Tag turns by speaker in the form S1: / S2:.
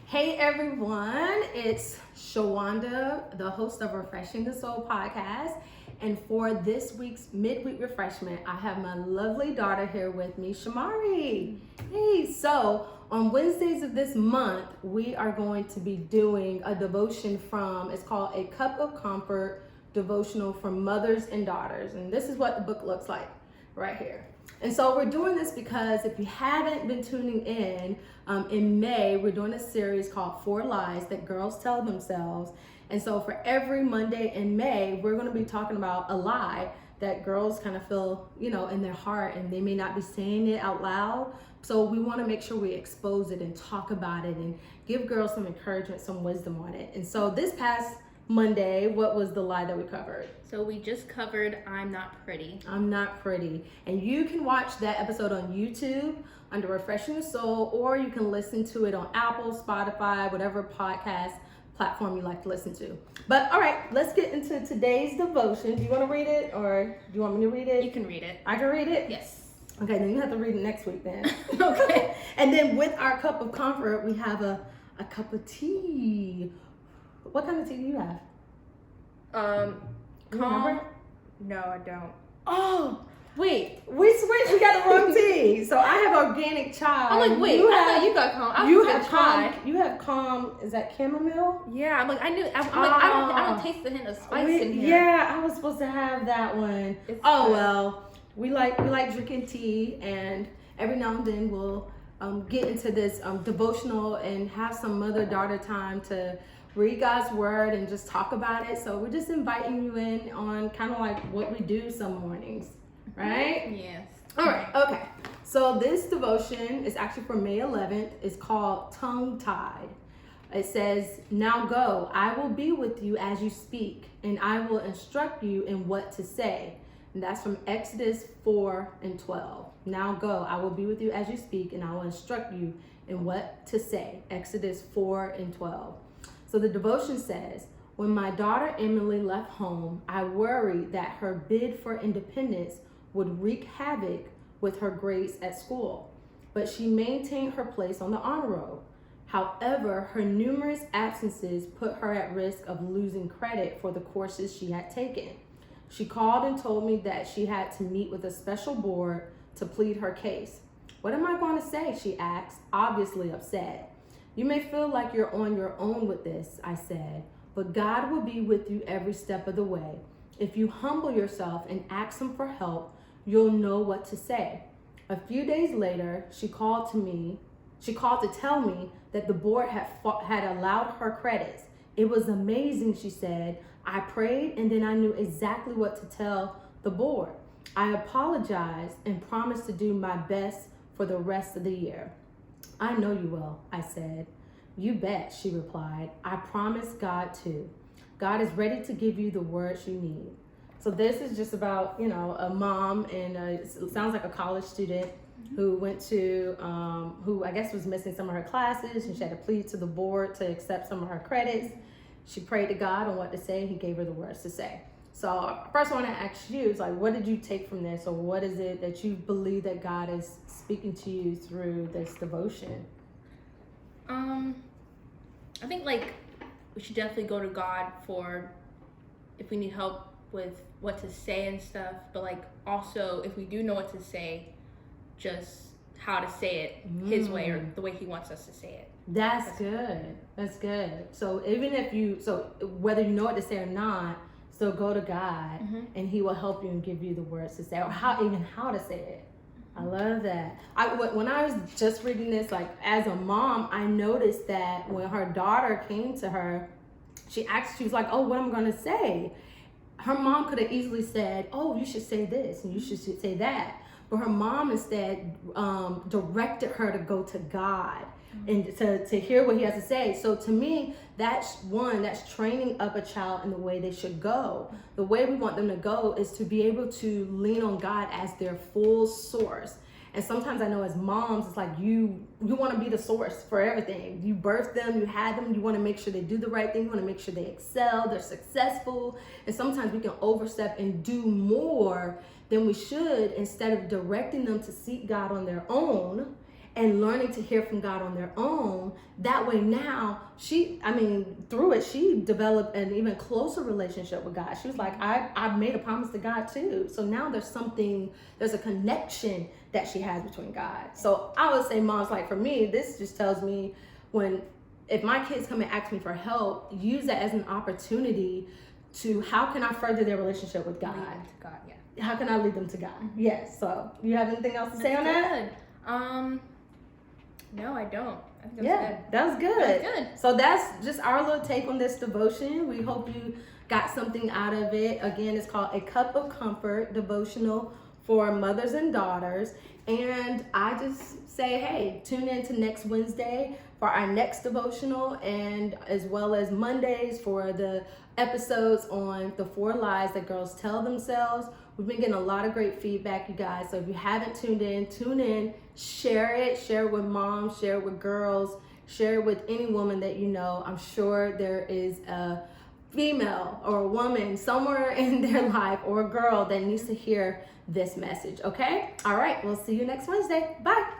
S1: Hey everyone, it's Shawanda, the host of Refreshing the Soul podcast. And for this week's midweek refreshment, I have my lovely daughter here with me, Shamari. Hey, so on Wednesdays of this month, we are going to be doing a devotion it's called a Cup of Comfort Devotional for Mothers and Daughters. And this is what the book looks like right here. And so we're doing this because if you haven't been tuning in May, we're doing a series called 4 Lies That Girls Tell Themselves. And so for every Monday in May, we're going to be talking about a lie that girls kind of feel, in their heart, and they may not be saying it out loud. So we want to make sure we expose it and talk about it and give girls some encouragement, some wisdom on it. And so this past Monday, what was the lie that we covered?
S2: So we just covered I'm Not Pretty.
S1: I'm Not Pretty. And you can watch that episode on YouTube under Refreshing the Soul, or you can listen to it on Apple, Spotify, whatever podcast platform you like to listen to. But all right, let's get into today's devotion. Do you want to read it, or do you want me to read it?
S2: You can read it.
S1: I can read it?
S2: Yes.
S1: Okay, then you have to read it next week then.
S2: Okay.
S1: And then with our cup of comfort, we have a cup of tea. What kind of tea do you have? You remember?
S2: No, I don't.
S1: Oh, wait. We switched. We got the wrong tea. So I have organic chai.
S2: I'm like, wait. I thought you got calm.
S1: You have calm. You have calm. Is that chamomile?
S2: Yeah. I'm like, I knew. I don't taste the hint of spice in here.
S1: Yeah, I was supposed to have that one.
S2: It's
S1: good.
S2: Good.
S1: Well, we like drinking tea, and every now and then we'll get into this devotional and have some mother-daughter time to read God's word and just talk about it. So we're just inviting you in on kind of like what we do some mornings, right?
S2: Yes.
S1: All right, okay. So this devotion is actually for May 11th. It's called Tongue Tied. It says, "Now go, I will be with you as you speak, and I will instruct you in what to say." And that's from Exodus 4:12. "Now go, I will be with you as you speak, and I will instruct you in what to say." Exodus 4:12. So the devotion says, "When my daughter Emily left home, I worried that her bid for independence would wreak havoc with her grades at school, but she maintained her place on the honor roll. However, her numerous absences put her at risk of losing credit for the courses she had taken. She called and told me that she had to meet with a special board to plead her case. 'What am I going to say?' she asked, obviously upset. 'You may feel like you're on your own with this,' I said, 'but God will be with you every step of the way. If you humble yourself and ask Him for help, you'll know what to say.' A few days later, she called to tell me that the board had allowed her credits. 'It was amazing,' she said. 'I prayed and then I knew exactly what to tell the board. I apologized and promised to do my best for the rest of the year.' 'I know you will,' I said. 'You bet,' she replied. 'I promise God too. God is ready to give you the words you need.'" So this is just about, a mom and it sounds like a college student who went to, who I guess was missing some of her classes, and she had to plead to the board to accept some of her credits. She prayed to God on what to say, and He gave her the words to say. So first I want to ask you, is like, what did you take from this, or what is it that you believe that God is speaking to you through this devotion?
S2: I think we should definitely go to God for if we need help with what to say and stuff, but also if we do know what to say, just how to say it His way or the way He wants us to say it.
S1: That's good. That's good. So whether you know what to say or not, still go to God, and He will help you and give you the words to say, or how to say it. I love that. When I was just reading this, as a mom, I noticed that when her daughter came to her, she was like, "Oh, what am I going to say?" Her mom could have easily said, "Oh, you should say this and you should say that." But her mom instead directed her to go to God and to hear what He has to say. So to me, that's training up a child in the way they should go. The way we want them to go is to be able to lean on God as their full source. And sometimes I know as moms, it's like you want to be the source for everything. You birthed them, you had them, you want to make sure they do the right thing, you want to make sure they excel, they're successful. And sometimes we can overstep and do more than we should instead of directing them to seek God on their own and learning to hear from God on their own. That way now through it, she developed an even closer relationship with God. She was like, I made a promise to God too. So now there's a connection that she has between God. So I would say, moms, like for me, this just tells me if my kids come and ask me for help, use that as an opportunity to, how can I further their relationship with God?
S2: Lead them to God, yeah.
S1: How can I lead them to God? Yes. So you have anything else to say on that?
S2: No, I don't. I think
S1: That was good.
S2: That was good.
S1: So that's just our little take on this devotion. We hope you got something out of it. Again, it's called A Cup of Comfort Devotional for mothers and daughters. And I just say, hey, tune in to next Wednesday for our next devotional, and as well as Mondays for the episodes on the 4 lies that girls tell themselves. We've been getting a lot of great feedback, you guys. So if you haven't tuned in, tune in, share it with moms, share it with girls, share it with any woman that you know. I'm sure there is a female or a woman somewhere in their life, or a girl that needs to hear this message, okay? All right, we'll see you next Wednesday. Bye.